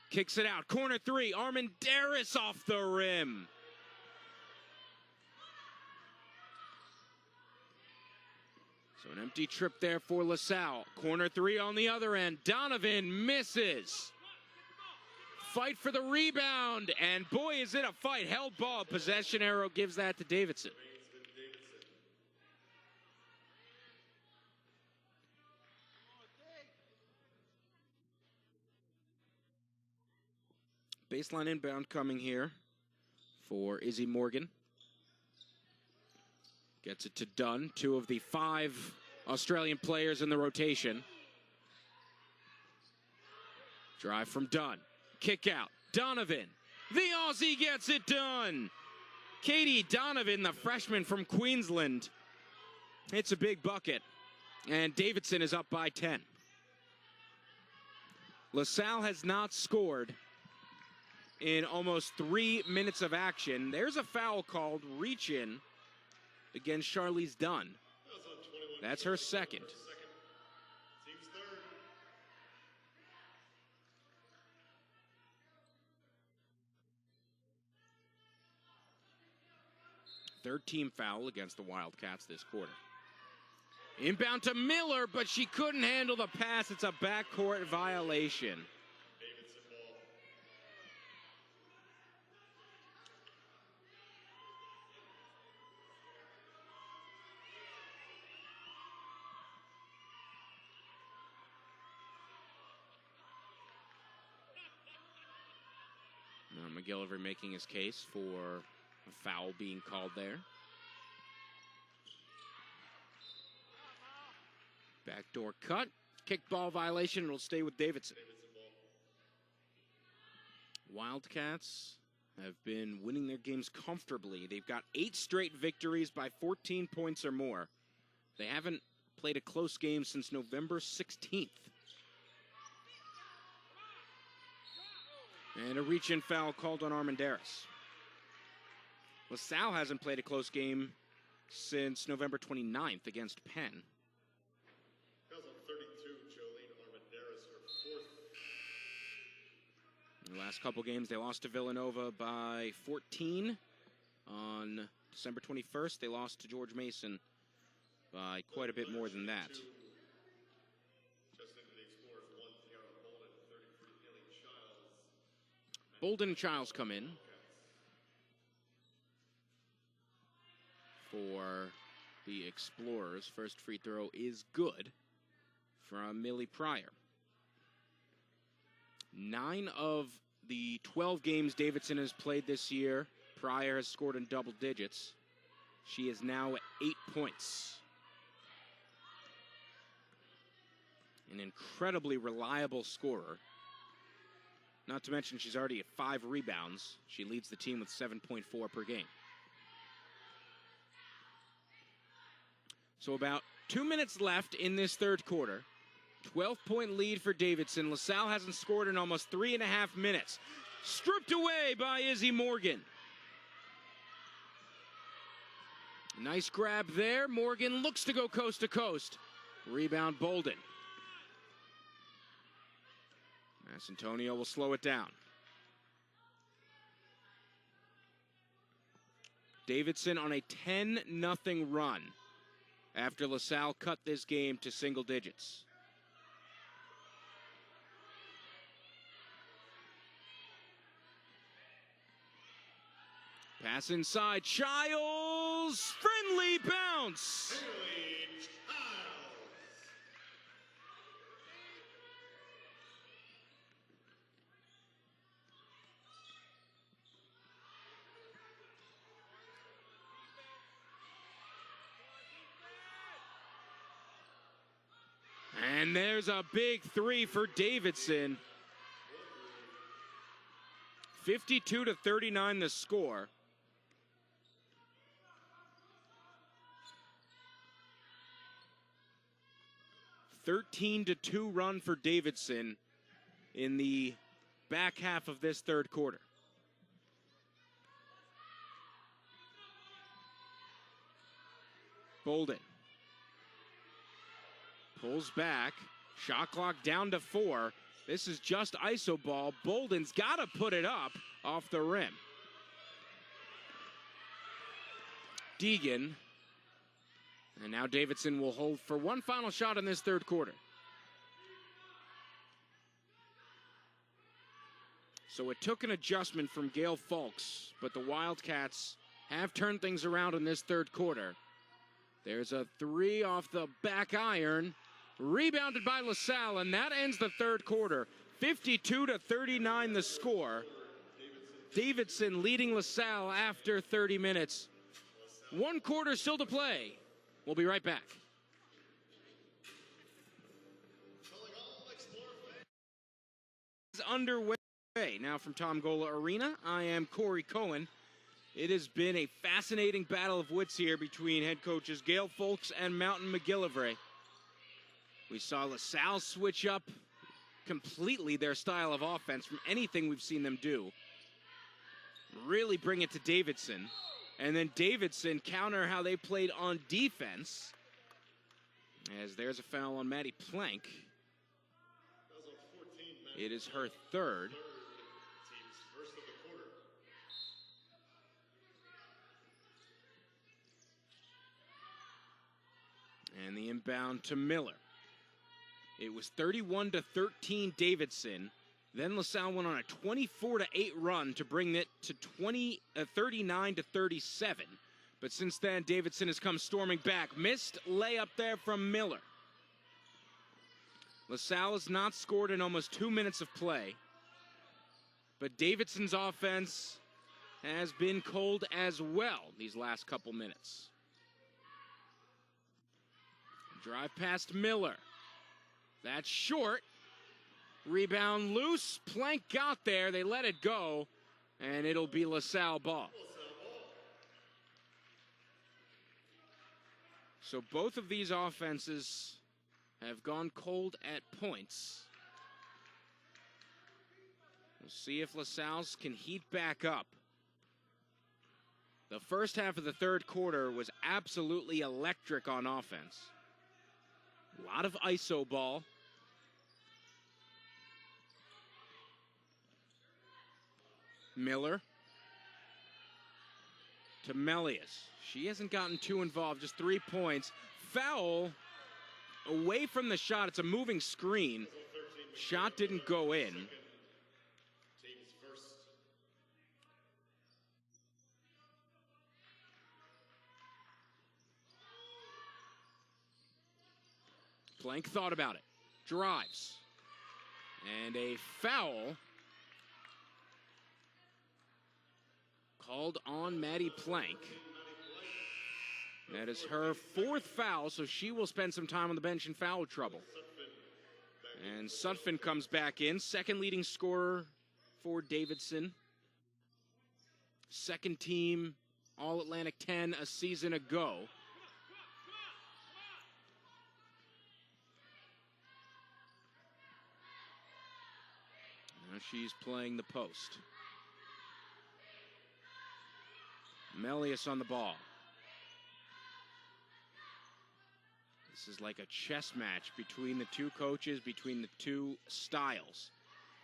Kicks it out. Corner 3. Armendariz off the rim. So an empty trip there for LaSalle. Corner 3 on the other end. Donovan misses. Fight for the rebound. And boy, is it a fight. Held ball. Possession arrow gives that to Davidson. Baseline inbound coming here for Izzy Morgan. Gets it to Dunn, 2 of the 5 Australian players in the rotation. Drive from Dunn. Kick out. Donovan. The Aussie gets it done. Katie Donovan, the freshman from Queensland. It's a big bucket. And Davidson is up by 10. LaSalle has not scored in almost 3 minutes of action. There's a foul called, reach in, against Charlize Dunn. That's her second. Team's third. Third team foul against the Wildcats this quarter. Inbound to Miller, but she couldn't handle the pass. It's a backcourt violation. Davidson ball. Now McGillivray making his case for a foul being called there. Backdoor cut. Kickball violation. It'll stay with Davidson. Wildcats have been winning their games comfortably. They've got 8 straight victories by 14 points or more. They haven't played a close game since November 16th. And a reach-in foul called on Armendariz. LaSalle hasn't played a close game since November 29th against Penn. Fouls on 32, Jolene Armendariz, her 4th. In the last couple games, they lost to Villanova by 14. On December 21st, they lost to George Mason by quite a bit more than that. Just into the Explorers, 1, Tiara Bolden, 33, Haley Childs. Bolden and Childs come in for the Explorers. First free throw is good from Millie Pryor. 9 of the 12 games Davidson has played this year, Pryor has scored in double digits. She is now at 8 points. An incredibly reliable scorer. Not to mention she's already at 5 rebounds. She leads the team with 7.4 per game. So about 2 minutes left in this third quarter. 12-point lead for Davidson. LaSalle hasn't scored in almost 3.5 minutes. Stripped away by Izzy Morgan. Nice grab there. Morgan looks to go coast to coast. Rebound Bolden. MASCIANTONIO will slow it down. Davidson on a 10-0 run after LaSalle cut this game to single digits. Pass inside, Childs, friendly bounce. And there's a big three for Davidson. 52-39 the score. A 13-2 run for Davidson in the back half of this third quarter. Bolden pulls back. Shot clock down to 4. This is just iso ball. Bolden's got to put it up off the rim. Deegan. And now Davidson will hold for one final shot in this third quarter. So it took an adjustment from Gale Fulks, but the Wildcats have turned things around in this third quarter. There's a three off the back iron. Rebounded by LaSalle, and that ends the third quarter. 52-39 the score. Davidson leading LaSalle after 30 minutes. One quarter still to play. We'll be right back. Is underway now from Tom Gola Arena. I am Corey Cohen. It has been a fascinating battle of wits here between head coaches Gale Fulks and Mountain McGillivray. We saw LaSalle switch up completely their style of offense from anything we've seen them do. Really bring it to Davidson. And then Davidson counter how they played on defense. As there's a foul on Maddie Plank. It is her third. And the inbound to Miller. It was 31-13 Davidson. Then LaSalle went on a 24-8 run to bring it to 39-37. But since then, Davidson has come storming back. Missed layup there from Miller. LaSalle has not scored in almost 2 minutes of play. But Davidson's offense has been cold as well these last couple minutes. Drive past Miller. That's short. Rebound loose. Plank got there. They let it go. And it'll be LaSalle ball. So both of these offenses have gone cold at points. We'll see if LaSalle's can heat back up. The first half of the third quarter was absolutely electric on offense. A lot of iso ball. Miller to Melius. She hasn't gotten too involved, just 3 points. Foul away from the shot. It's a moving screen. Shot didn't go in. Plank thought about it. Drives. And a foul called on Maddie Plank. That is her fourth foul, so she will spend some time on the bench in foul trouble. And Sutphin comes back in, second leading scorer for Davidson. Second team All-Atlantic 10 a season ago. She's playing the post. Melius on the ball. This is like a chess match between the two coaches, between the two styles.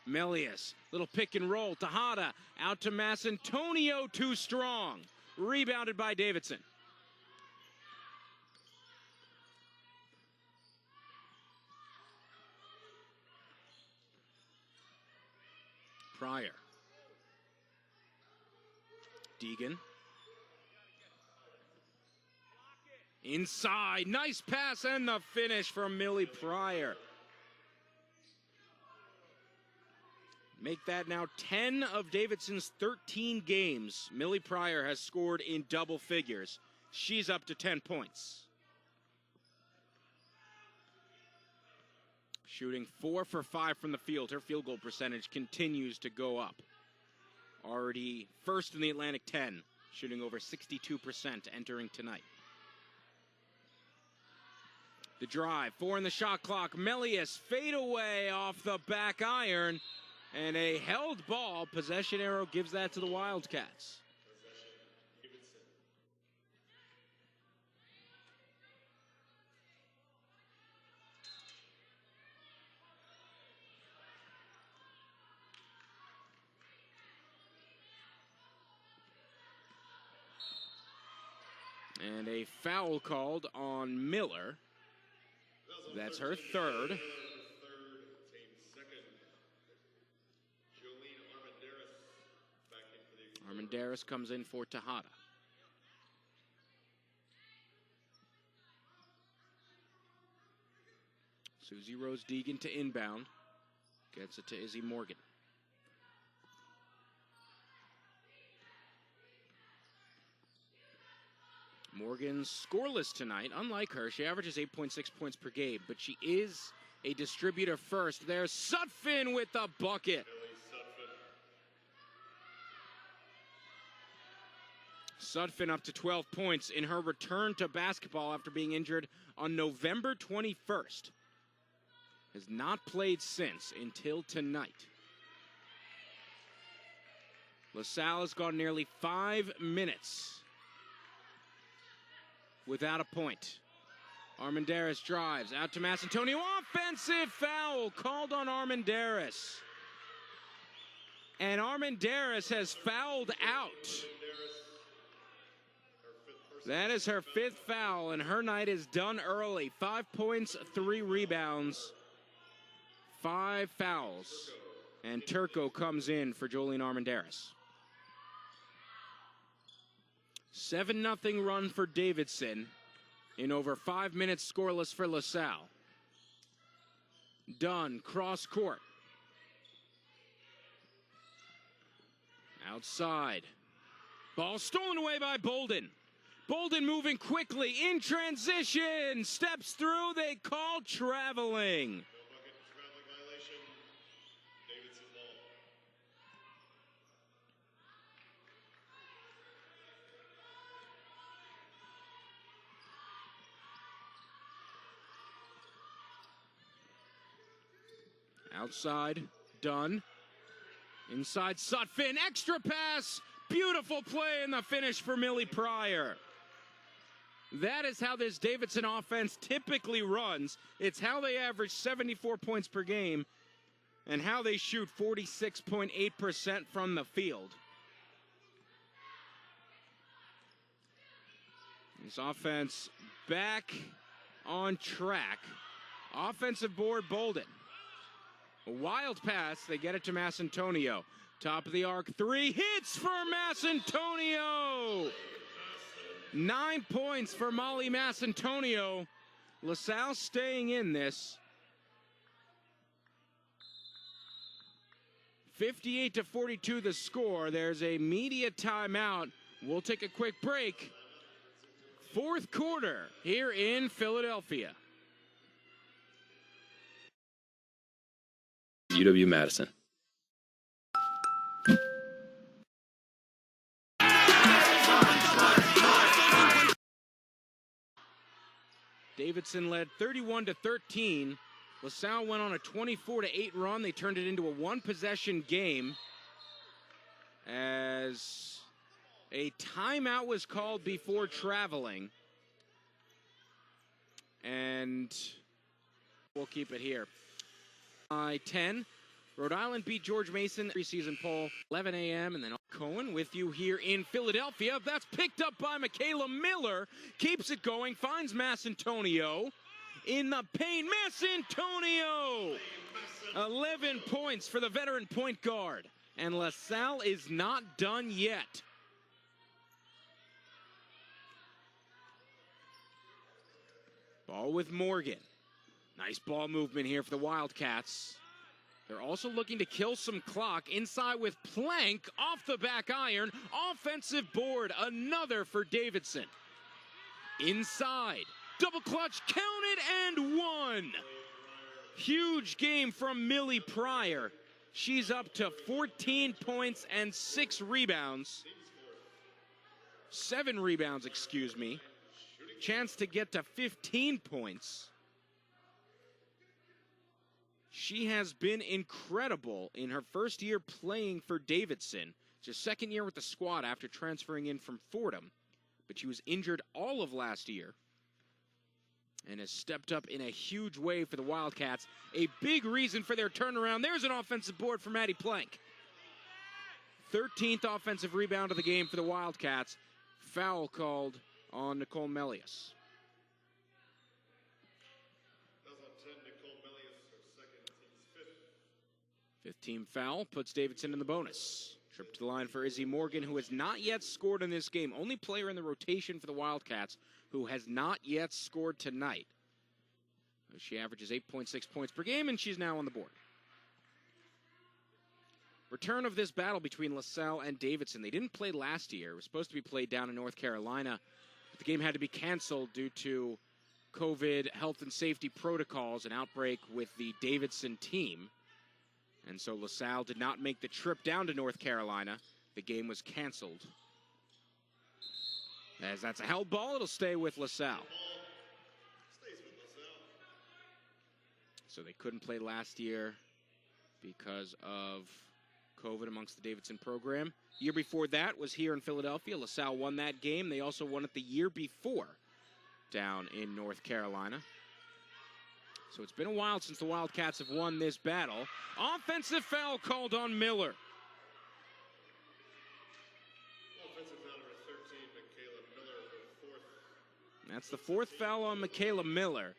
Melius, little pick and roll. Tejada out to Masciantonio, too strong. Rebounded by Davidson. Pryor. Deegan. Inside, nice pass and the finish from Millie Pryor. Make that now 10 of Davidson's 13 games. Millie Pryor has scored in double figures. She's up to 10 points. Shooting 4 for 5 from the field. Her field goal percentage continues to go up. Already first in the Atlantic 10, shooting over 62% entering tonight. The drive, 4 in the shot clock. Melius fade away off the back iron. And a held ball. Possession arrow gives that to the Wildcats. And a foul called on Miller. That's her third. Armendariz comes in for Tejada. Susie Rose Deegan to inbound. Gets it to Izzy Morgan. Morgan's scoreless tonight. Unlike her, she averages 8.6 points per game, but she is a distributor first. There's Sutphin with the bucket. Sutphin up to 12 points in her return to basketball after being injured on November 21st. Has not played since until tonight. LaSalle has gone nearly 5 minutes without a point. Armendariz drives out to Masciantonio. Offensive foul called on Armendariz. And Armendariz has fouled out. That is her 5th foul, and her night is done early. 5 points, 3 rebounds, 5 fouls. And Turco comes in for Jolene Armendariz. 7-0 run for Davidson in over 5 minutes scoreless for LaSalle. Dunn, cross court. Outside. Ball stolen away by Bolden. Bolden moving quickly in transition. Steps through, they call traveling. No bucket, traveling violation. Davidson ball. Outside, Dunn. Inside, Sutphin, extra pass. Beautiful play in the finish for Millie Pryor. That is how this Davidson offense typically runs. It's how they average 74 points per game and how they shoot 46.8% from the field. This offense back on track. Offensive board, Bolden. A wild pass, they get it to Masciantonio. Top of the arc, 3 hits for Masciantonio. 9 points for Molly Masciantonio. LaSalle staying in this. 58-42 the score. There's a media timeout. We'll take a quick break. 4th quarter here in Philadelphia. UW-Madison. Davidson led 31-13 LaSalle went on a 24-8 run. They turned it into a one-possession game as a timeout was called before traveling. And we'll keep it here. 10. Rhode Island beat George Mason preseason poll, 11 a.m. And then Cohen with you here in Philadelphia. That's picked up by Michaela Miller. Keeps it going, finds Masciantonio in the paint. Masciantonio! 11 points for the veteran point guard. And LaSalle is not done yet. Ball with Morgan. Nice ball movement here for the Wildcats. They're also looking to kill some clock. Inside with Plank, off the back iron. Offensive board, another for Davidson. Inside, double clutch, counted and one. Huge game from Millie Pryor. She's up to 14 points and 6 rebounds. 7 rebounds, excuse me. Chance to get to 15 points. She has been incredible in her first year playing for Davidson. It's her second year with the squad after transferring in from Fordham. But she was injured all of last year and has stepped up in a huge way for the Wildcats. A big reason for their turnaround. There's an offensive board for Maddie Plank. 13th offensive rebound of the game for the Wildcats. Foul called on Nicole Melius. 15 foul puts Davidson in the bonus. Trip to the line for Izzy Morgan, who has not yet scored in this game. Only player in the rotation for the Wildcats who has not yet scored tonight. She averages 8.6 points per game, and she's now on the board. Return of this battle between LaSalle and Davidson. They didn't play last year. It was supposed to be played down in North Carolina, but the game had to be canceled due to COVID health and safety protocols, an outbreak with the Davidson team. And so LaSalle did not make the trip down to North Carolina. The game was canceled. As that's a held ball, it'll stay with LaSalle. So they couldn't play last year because of COVID amongst the Davidson program. Year before that was here in Philadelphia. LaSalle won that game. They also won it the year before down in North Carolina. So it's been a while since the Wildcats have won this battle. Offensive foul called on Miller. Offensive foul number 13, Michaela Miller, her fourth. That's the 4th foul on Michaela Miller.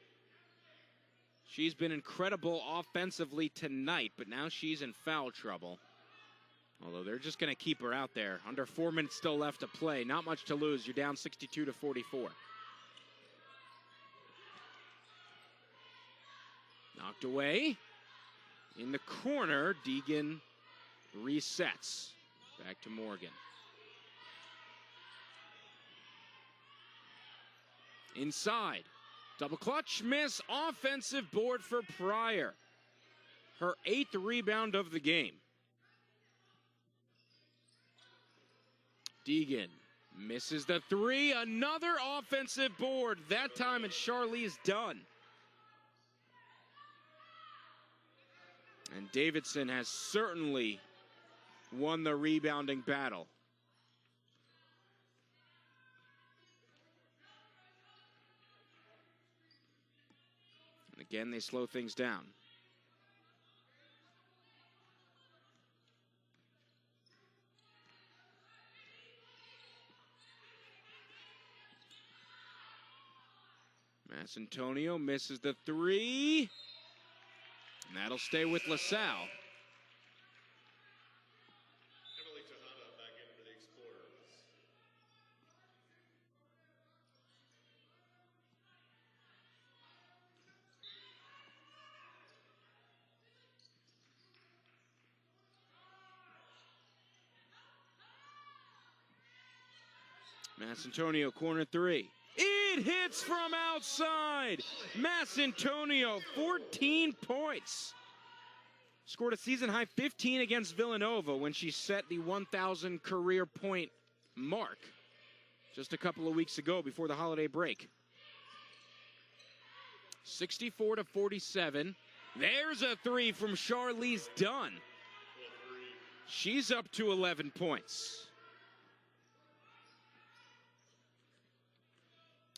She's been incredible offensively tonight, but now she's in foul trouble. Although they're just going to keep her out there. Under 4 minutes still left to play. Not much to lose. You're down 62-44. Knocked away. In the corner, Deegan resets. Back to Morgan. Inside. Double clutch miss. Offensive board for Pryor. Her 8th rebound of the game. Deegan misses the 3. Another offensive board. That time it's Charlize Dunn. And Davidson has certainly won the rebounding battle. And again, they slow things down. Masciantonio misses the 3. And that'll stay with LaSalle. Emily Tejada back in for the Explorers. Masciantonio, corner 3. It hits from outside. Masciantonio, 14 points. Scored a season-high 15 against Villanova when she set the 1,000 career point mark just a couple of weeks ago before the holiday break. 64-47. There's a three from Charlize Dunn. She's up to 11 points.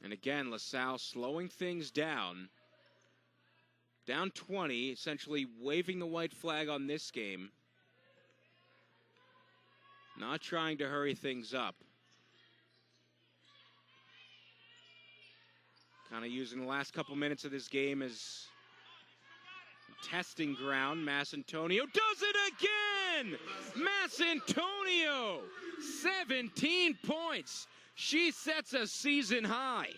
And again, LaSalle slowing things down. Down 20, essentially waving the white flag on this game. Not trying to hurry things up. Kind of using the last couple minutes of this game as testing ground. MASCIANTONIO does it again! MASCIANTONIO, 17 points. She sets a season high.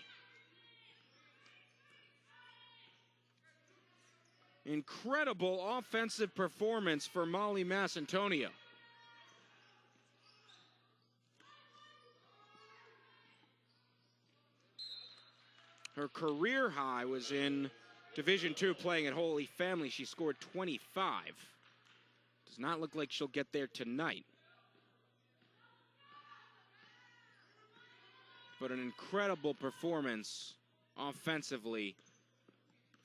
Incredible offensive performance for Molly MASCIANTONIO. Her career high was in Division II playing at Holy Family. She scored 25. Does not look like she'll get there tonight. But an incredible performance offensively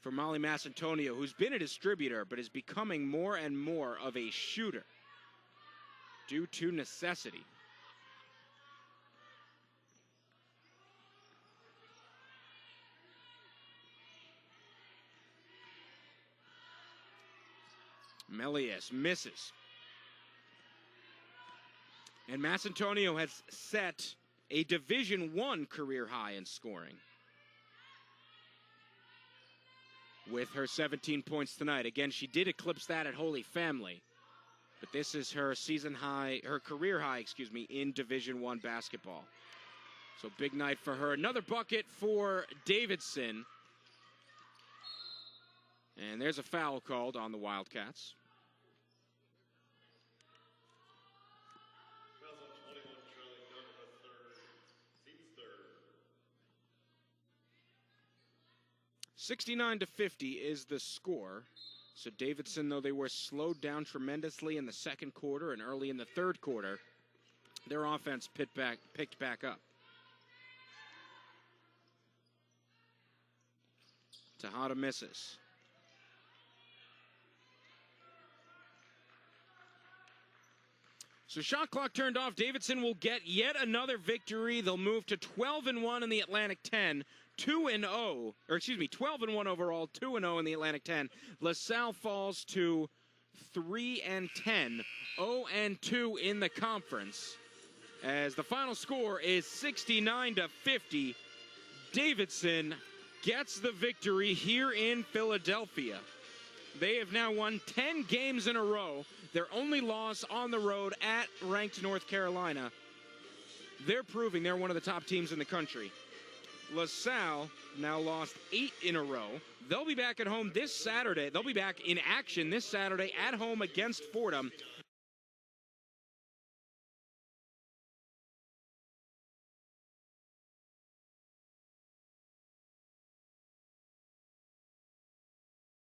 for Molly MASCIANTONIO, who's been a distributor but is becoming more and more of a shooter due to necessity. Melius misses. And MASCIANTONIO has set a Division I career high in scoring with her 17 points tonight. Again, she did eclipse that at Holy Family, but this is her season high, her career high, excuse me, in Division I basketball. So big night for her. Another bucket for Davidson. And there's a foul called on the Wildcats. Fouls on 21, Charlie Dunn, her third. Seaton's third. 69-50 is the score. So Davidson, though they were slowed down tremendously in the second quarter and early in the third quarter, their offense picked back up. Tejada misses. So shot clock turned off. Davidson will get yet another victory. They'll move to 12-1 in the Atlantic 10, 2-0, or excuse me, 12-1 overall, 2-0 in the Atlantic 10. LaSalle falls to 3-10, 0-2 in the conference, as the final score is 69-50. Davidson gets the victory here in Philadelphia. They have now won 10 games in a row. Their only loss on the road at ranked North Carolina. They're proving they're one of the top teams in the country. LaSalle now lost 8 in a row. They'll be back at home this Saturday. They'll be back in action this Saturday at home against Fordham.